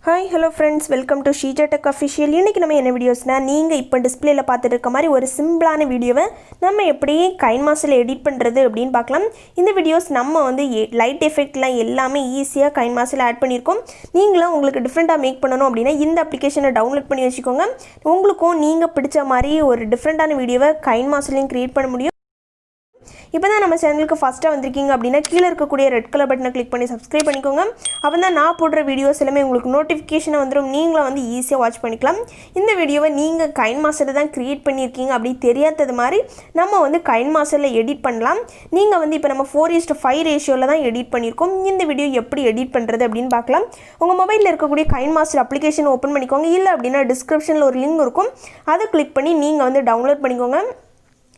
Hi, hello friends, welcome to Sheeja Tech Official. இன்னைக்கு நம்ம என்ன வீடியோஸ்னா நீங்க இப்போ டிஸ்ப்ளேல பார்த்துட்டு இருக்க மாதிரி ஒரு சிம்பிளான வீடியோவை நம்ம எப்படி KineMasterல எடிட் பண்றது அப்படினு பார்க்கலாம். இந்த வீடியோஸ் நம்ம வந்து லைட் எஃபெக்ட்லாம் எல்லாமே ஈஸியா KineMasterல ஆட் பண்ணிருக்கோம். நீங்களும் உங்களுக்கு டிஃபரண்டா மேக் பண்ணனும் அப்படினா இந்த அப்ளிகேஷனை டவுன்லோட் பண்ணி வச்சுக்கோங்க. உங்களுக்கும் நீங்க பிடிச்ச மாதிரி ஒரு டிஃபரண்டான வீடியோவை KineMasterலயும் கிரியேட் பண்ண முடியும். இப்போதான் நம்ம சேனலுக்கு ஃபர்ஸ்ட்டாக வந்திருக்கீங்க அப்படின்னா கீழே இருக்கக்கூடிய ரெட் கலர் பட்டனை கிளிக் பண்ணி சப்ஸ்கிரைப் பண்ணிக்கோங்க. அப்போ தான் நான் போடுற வீடியோஸ் எல்லாமே உங்களுக்கு நோட்டிஃபிகேஷனை வந்துடும். நீங்களும் வந்து ஈஸியாக வாட்ச் பண்ணிக்கலாம். இந்த வீடியோவை நீங்கள் KineMasterல தான் கிரியேட் பண்ணியிருக்கீங்க அப்படி தெரியாதது மாதிரி நம்ம வந்து KineMasterல எடிட் பண்ணலாம். நீங்கள் வந்து இப்போ நம்ம 4:5 ரேஷியோவில் தான் எடிட் பண்ணியிருக்கோம். இந்த வீடியோ எப்படி எடிட் பண்ணுறது அப்படின்னு பார்க்கலாம். உங்கள் மொபைலில் இருக்கக்கூடிய KineMaster அப்ளிகேஷன் ஓப்பன் பண்ணிக்கோங்க. இல்லை அப்படின்னா டிஸ்கிரிப்ஷனில் ஒரு லிங்க் இருக்கும், அதை கிளிக் பண்ணி நீங்கள் வந்து டவுன்லோட் பண்ணிக்கோங்க.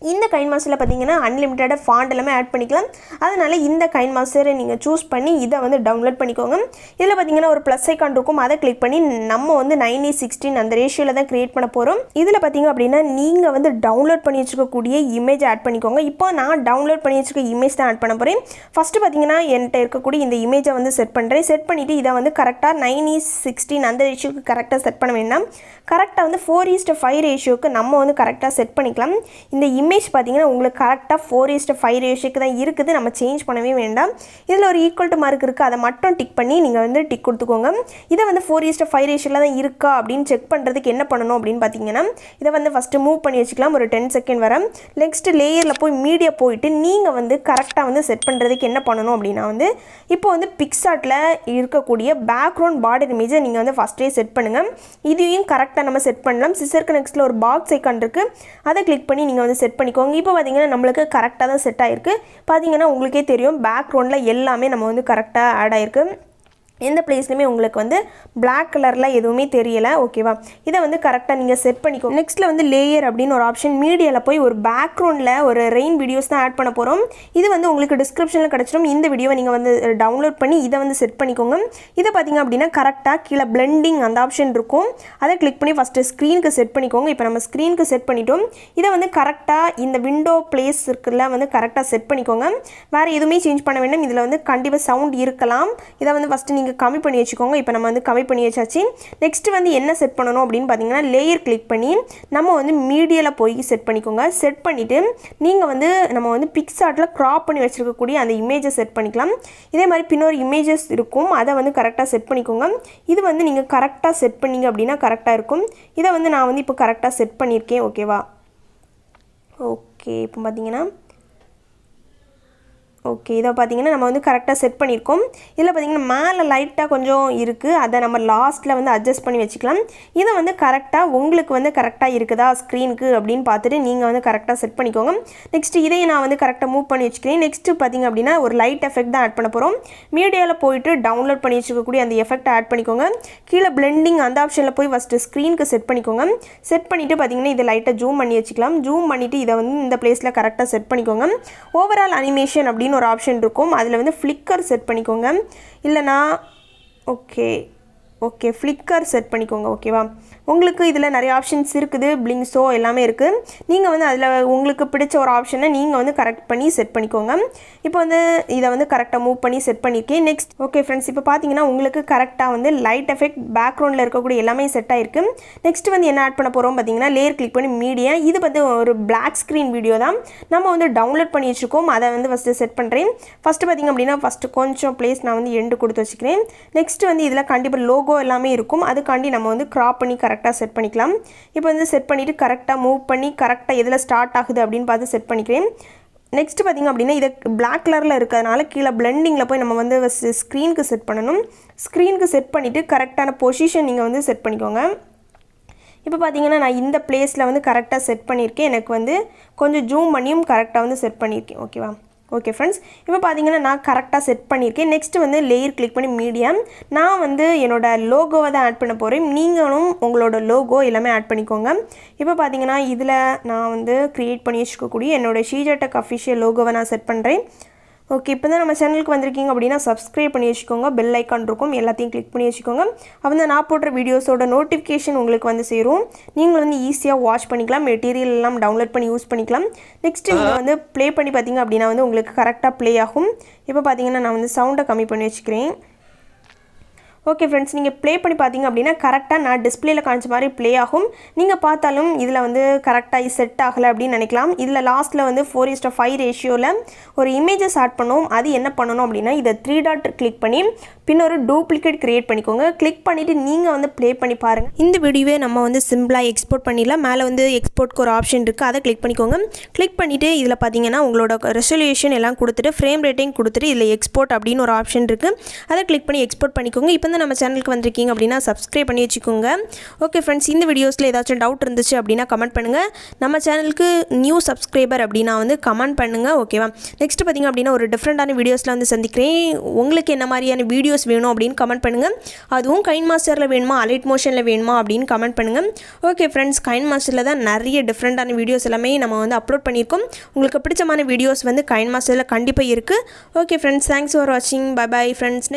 இந்த KineMasterல பார்த்தீங்கன்னா அன்லிமிட்டட் ஃபாண்ட் எல்லாமே ஆட் பண்ணிக்கலாம். அதனால இந்த KineMasterரை நீங்கள் சூஸ் பண்ணி இதை வந்து டவுன்லோட் பண்ணிக்கோங்க. இதில் பார்த்தீங்கன்னா ஒரு ப்ளஸ் ஐக்கான் இருக்கும், அதை கிளிக் பண்ணி நம்ம வந்து 9:16 அந்த ரேஷியோவில் தான் கிரியேட் பண்ண போகிறோம். இதில் பார்த்தீங்க அப்படின்னா நீங்கள் வந்து டவுன்லோட் பண்ணி வச்சுக்கக்கூடிய இமேஜ் ஆட் பண்ணிக்கோங்க. இப்போ நான் டவுன்லோட் பண்ணி வச்சுக்க இமேஜ் தான் ஆட் பண்ண போகிறேன். ஃபஸ்ட்டு பார்த்தீங்கன்னா என்கிட்ட இருக்கக்கூடிய இந்த இமேஜை வந்து செட் பண்ணுறேன். செட் பண்ணிவிட்டு இதை வந்து கரெக்டாக 9:16 அந்த ரேஷியோக்கு கரெக்டாக செட் பண்ண வேண்டாம். கரெக்டாக வந்து 4:5 ரேஷியோக்கு நம்ம வந்து கரெக்டாக செட் பண்ணிக்கலாம். இந்த இமேஜ் பார்த்தீங்கன்னா உங்களுக்கு கரெக்டாக 4:5 ரேஷியோக்கு தான் இருக்குது, நம்ம சேஞ்ச் பண்ணவே வேண்டாம். இதில் ஒரு ஈக்குவல் டு மார்க் இருக்குது, அதை மட்டும் டிக் பண்ணி நீங்கள் வந்து டிக் கொடுத்துக்கோங்க. இதை வந்து 4:5 ரேஷியோவில் தான் இருக்கா அப்படின்னு செக் பண்ணுறதுக்கு என்ன பண்ணணும் அப்படின்னு பார்த்தீங்கன்னா இதை வந்து ஃபஸ்ட்டு மூவ் பண்ணி வச்சுக்கலாம் ஒரு 10 செகண்ட் வர. நெக்ஸ்ட்டு லேயரில் போய் மீடியா போயிட்டு நீங்கள் வந்து கரெக்டாக வந்து செட் பண்ணுறதுக்கு என்ன பண்ணணும் அப்படின்னா வந்து இப்போ வந்து பிக்சார்ட்டில் இருக்கக்கூடிய பேக்ரவுண்ட் பார்டர் இமேஜை நீங்கள் வந்து ஃபஸ்ட்டே செட் பண்ணுங்கள். இதையும் கரெக்டாக நம்ம செட் பண்ணலாம். சிசருக்கு நெக்ஸ்ட்டில் ஒரு பாக்ஸ் ஐக்கான் இருக்குது, அதை கிளிக் பண்ணி நீங்கள் வந்து செட் பண்ணிக்கோங்க. இப்போ பார்த்தீங்கன்னா நம்மளுக்கு கரெக்டாக தான் செட் ஆகிருக்கு. பார்த்தீங்கன்னா உங்களுக்கே தெரியும் பேக்ரவுண்டில் எல்லாமே நம்ம வந்து கரெக்டாக ஆட் ஆகிருக்கு. எந்த பிளேஸ்லையுமே உங்களுக்கு வந்து பிளாக் கலரில் எதுவுமே தெரியலை. ஓகேவா, இதை வந்து கரெக்டாக நீங்கள் செட் பண்ணிக்கோ. நெக்ஸ்ட்டில் வந்து லேயர் அப்படின்னு ஒரு ஆப்ஷன், மீடியாவில் போய் ஒரு பேக்ரவுண்டில் ஒரு ரெயின் வீடியோஸ் தான் ஆட் பண்ண போகிறோம். இது வந்து உங்களுக்கு டிஸ்கிரிப்ஷனில் கிடச்சிடும். இந்த வீடியோவை நீங்கள் வந்து டவுன்லோட் பண்ணி இதை வந்து செட் பண்ணிக்கோங்க. இதை பார்த்தீங்க அப்படின்னா கரெக்டாக கீழே பிளெண்டிங் அந்த ஆப்ஷன் இருக்கும், அதை கிளிக் பண்ணி ஃபஸ்ட்டு ஸ்க்ரீனுக்கு செட் பண்ணிக்கோங்க. இப்போ நம்ம ஸ்க்ரீனுக்கு செட் பண்ணிட்டோம். இதை வந்து கரெக்டாக இந்த விண்டோ பிளேஸ் இருக்குல்ல வந்து கரெக்டாக செட் பண்ணிக்கோங்க. வேறு எதுவுமே சேஞ்ச் பண்ண வேண்டாம். இதில் வந்து கண்டிப்பாக சவுண்ட் இருக்கலாம். இதை வந்து ஃபஸ்ட்டு நீங்கள் கம்மி பண்ணி வச்சுக்கோங்க. இப்போ நம்ம வந்து கம்மி பண்ணி வச்சாச்சு. நெக்ஸ்ட்டு வந்து என்ன செட் பண்ணணும் அப்படின்னு பார்த்தீங்கன்னா லேயர் கிளிக் பண்ணி நம்ம வந்து மீடியாவில் போய் செட் பண்ணிக்கோங்க. செட் பண்ணிவிட்டு நீங்கள் வந்து நம்ம வந்து பிக்சார்ட்டில் க்ராப் பண்ணி வச்சுருக்கக்கூடிய அந்த இமேஜை செட் பண்ணிக்கலாம். இதே மாதிரி பின்னொரு இமேஜஸ் இருக்கும், அதை வந்து கரெக்டாக செட் பண்ணிக்கோங்க. இது வந்து நீங்கள் கரெக்டாக செட் பண்ணிங்க அப்படின்னா கரெக்டாக இருக்கும். இதை வந்து நான் வந்து இப்போ கரெக்டாக செட் பண்ணியிருக்கேன். ஓகேவா, ஓகே. இப்போ பார்த்தீங்கன்னா ஓகே, இதை பார்த்தீங்கன்னா நம்ம வந்து கரெக்டாக செட் பண்ணியிருக்கோம். இதில் பார்த்தீங்கன்னா மேலே லைட்டாக கொஞ்சம் இருக்குது, அதை நம்ம லாஸ்ட்டில் வந்து அட்ஜஸ்ட் பண்ணி வச்சுக்கலாம். இதை வந்து கரெக்டாக உங்களுக்கு வந்து கரெக்டாக இருக்குதா ஸ்க்ரீனுக்கு அப்படின்னு பார்த்துட்டு நீங்கள் வந்து கரெக்டாக செட் பண்ணிக்கோங்க. நெக்ஸ்ட்டு இதையும் நான் வந்து கரெக்டாக மூவ் பண்ணி வச்சுக்கிறேன். நெக்ஸ்ட்டு பார்த்தீங்க அப்படின்னா ஒரு லைட் எஃபெக்ட் தான் ஆட் பண்ண போகிறோம். மீடியாவில் போயிட்டு டவுன்லோட் பண்ணி வச்சுக்கக்கூடிய அந்த எஃபெக்ட்டை ஆட் பண்ணிக்கோங்க. கீழே பிளெண்டிங் அந்த ஆப்ஷனில் போய் ஃபஸ்ட்டு ஸ்க்ரீனுக்கு செட் பண்ணிக்கோங்க. செட் பண்ணிவிட்டு பார்த்தீங்கன்னா இதை லைட்டாக ஜூம் பண்ணி வச்சுக்கலாம். ஜூம் பண்ணிவிட்டு இதை வந்து இந்த பிளேஸில் கரெக்டாக செட் பண்ணிக்கோங்க. ஓவரால் அனிமேஷன் அப்படின்னு ஒரு ஆப்ஷன் இருக்கும், அதில் வந்து ஃப்ளிக்கர் செட் பண்ணிக்கோங்க. இல்லைனா ஓகே ஃப்ளிக்கர் செட் பண்ணிக்கோங்க. ஓகேவா, உங்களுக்கு இதில் நிறைய ஆப்ஷன்ஸ் இருக்குது, பிளிங்ஸோ எல்லாமே இருக்குது. நீங்கள் வந்து அதில் உங்களுக்கு பிடிச்ச ஒரு ஆப்ஷனை நீங்கள் வந்து கரெக்ட் பண்ணி செட் பண்ணிக்கோங்க. இப்போ வந்து இதை வந்து கரெக்டாக மூவ் பண்ணி செட் பண்ணியிருக்கேன். நெக்ஸ்ட் ஓகே ஃப்ரெண்ட்ஸ், இப்போ பார்த்தீங்கன்னா உங்களுக்கு கரெக்டாக வந்து லைட் எஃபெக்ட் பேக்ரவுண்டில் இருக்கக்கூடிய எல்லாமே செட் ஆகிருக்கு. நெக்ஸ்ட் வந்து என்ன ஆட் பண்ண போகிறோம் பார்த்தீங்கன்னா லேயர் கிளிக் பண்ணி மீடியா, இது வந்து ஒரு பிளாக் ஸ்க்ரீன் வீடியோ தான் நம்ம வந்து டவுன்லோட் பண்ணி வச்சுருக்கோம். அதை வந்து ஃபஸ்ட்டு செட் பண்ணுறேன். ஃபஸ்ட்டு பார்த்தீங்க அப்படின்னா ஃபஸ்ட்டு கொஞ்சம் பிளேஸ் நான் வந்து எண்டு கொடுத்து வச்சுக்கிறேன். நெக்ஸ்ட் வந்து இதில் கண்டிப்பாக லோகோ எல்லாமே இருக்கும், அதுக்காண்டி நம்ம வந்து கிராப் பண்ணி கரெக்டாக செட் பண்ணிக்கலாம். இப்போ வந்து செட் பண்ணிவிட்டு கரெக்டாக மூவ் பண்ணி கரெக்டாக எதில் ஸ்டார்ட் ஆகுது அப்படின்னு பார்த்து செட் பண்ணிக்கிறேன். நெக்ஸ்ட்டு பார்த்திங்க அப்படின்னா இதை பிளாக் கலரில் இருக்கிறதுனால கீழே பிளெண்டிங்கில் போய் நம்ம வந்து ஸ்க்ரீனுக்கு செட் பண்ணணும். ஸ்க்ரீனுக்கு செட் பண்ணிவிட்டு கரெக்டான பொசிஷன் நீங்கள் வந்து செட் பண்ணிக்கோங்க. இப்போ பார்த்தீங்கன்னா நான் இந்த பிளேஸில் வந்து கரெக்டாக செட் பண்ணியிருக்கேன். எனக்கு வந்து கொஞ்சம் ஜூம் பண்ணியும் கரெக்டாக வந்து செட் பண்ணியிருக்கேன். ஓகேவா, ஓகே ஃப்ரெண்ட்ஸ், இப்போ பார்த்தீங்கன்னா நான் கரெக்டாக செட் பண்ணியிருக்கேன். நெக்ஸ்ட்டு வந்து லேயர் கிளிக் பண்ணி மீடியா, நான் வந்து என்னோடய லோகோவை தான் ஆட் பண்ண போகிறேன். நீங்களும் உங்களோட லோகோ எல்லாமே ஆட் பண்ணிக்கோங்க. இப்போ பார்த்தீங்கன்னா இதில் நான் வந்து க்ரியேட் பண்ணி வச்சுக்கக்கூடிய என்னோடய ஷீஜா டெக் அஃபிஷியல் லோகோவை நான் செட் பண்ணுறேன். ஓகே, இப்போ தான் நம்ம சேனலுக்கு வந்திருக்கீங்க அப்படின்னா சப்ஸ்கிரைப் பண்ணி வச்சுக்கோங்க. பெல் ஐக்கான் இருக்கும், எல்லாத்தையும் கிளிக் பண்ணி வச்சுக்கோங்க. அப்போ தான் நான் போடுற வீடியோஸோட நோட்டிஃபிகேஷன் உங்களுக்கு வந்து சேரும். நீங்கள் வந்து ஈஸியாக வாட்ச் பண்ணிக்கலாம், மெட்டீரியல் எல்லாம் டவுன்லோட் பண்ணி யூஸ் பண்ணிக்கலாம். நெக்ஸ்ட்டு நீங்கள் வந்து ப்ளே பண்ணி பார்த்தீங்க அப்படின்னா வந்து உங்களுக்கு கரெக்டாக ப்ளே ஆகும். இப்போ பார்த்தீங்கன்னா நான் வந்து சவுண்டை கம்மி பண்ணி வச்சுக்கிறேன். ஓகே ஃப்ரெண்ட்ஸ், நீங்கள் ப்ளே பண்ணி பார்த்தீங்க அப்படின்னா கரெக்டாக நான் டிஸ்பிளேல காமிச்ச மாதிரி ப்ளே ஆகும். நீங்கள் பார்த்தாலும் இதில் வந்து கரெக்டாக செட் ஆகலை அப்படின்னு நினைக்கலாம். இதில் லாஸ்ட்டில் வந்து 4:5 ரேஷியோவில் ஒரு இமேஜஸ் ஆட் பண்ணுவோம். அது என்ன பண்ணணும் அப்படின்னா இதை 3 டாட் கிளிக் பண்ணி பின் ஒரு டூப்ளிகேட் க்ரியேட் பண்ணிக்கோங்க. கிளிக் பண்ணிவிட்டு நீங்கள் வந்து ப்ளே பண்ணி பாருங்கள். இந்த வீடியோவே நம்ம வந்து சிம்பிளாக எக்ஸ்போர்ட் பண்ணிடலாம். மேலே வந்து எக்ஸ்போர்ட்க்கு ஒரு ஆப்ஷன் இருக்குது, அதை கிளிக் பண்ணிக்கோங்க. கிளிக் பண்ணிவிட்டு இதில் பார்த்தீங்கன்னா உங்களோட ரெசல்யூஷன் எல்லாம் கொடுத்துட்டு ஃப்ரேம் ரேட்டிங் கொடுத்துட்டு இதில் எக்ஸ்போர்ட் அப்படின்னு ஒரு ஆப்ஷன் இருக்குது, அதை கிளிக் பண்ணி எக்ஸ்போர்ட் பண்ணிக்கோங்க. இப்போ வந்து நம்ம சேனலுக்கு வந்திருக்கீங்க அப்படின்னா சப்ஸ்கிரைப் பண்ணி வச்சுக்கோங்க. ஓகே ஃப்ரெண்ட்ஸ், இந்த வீடியோஸில் ஏதாச்சும் டவுட் இருந்துச்சு அப்படின்னா கமெண்ட் பண்ணுங்கள். நம்ம சேனலுக்கு நியூ சப்ஸ்கிரைபர் அப்படின்னா வந்து கமெண்ட் பண்ணுங்கள். ஓகேவா? நெக்ஸ்ட் பார்த்திங்க அப்படின்னா ஒரு டிஃப்ரெண்ட்டான வீடியோஸில் வந்து சந்திக்கிறேன். உங்களுக்கு என்ன மாதிரியான வீடியோஸ் வேணும் அப்படின்னு கமெண்ட் பண்ணுங்கள். அதுவும் கைன்மாஸ்டரில் வேணுமா அலைட் மோஷனில் வேணுமா அப்படின்னு கமெண்ட் பண்ணுங்கள். ஓகே ஃப்ரெண்ட்ஸ், கைன்மாஸ்டரில் தான் நிறைய டிஃப்ரெண்ட்டான வீடியோஸ் எல்லாமே நம்ம வந்து அப்லோட் பண்ணியிருக்கோம். உங்களுக்கு பிடிச்சமான வீடியோஸ் வந்து கைன்மாஸ்டரில் கண்டிப்பாக இருக்குது. ஓகே ஃப்ரெண்ட்ஸ், தேங்க்ஸ் ஃபார் வாட்சிங். Bye bye friends.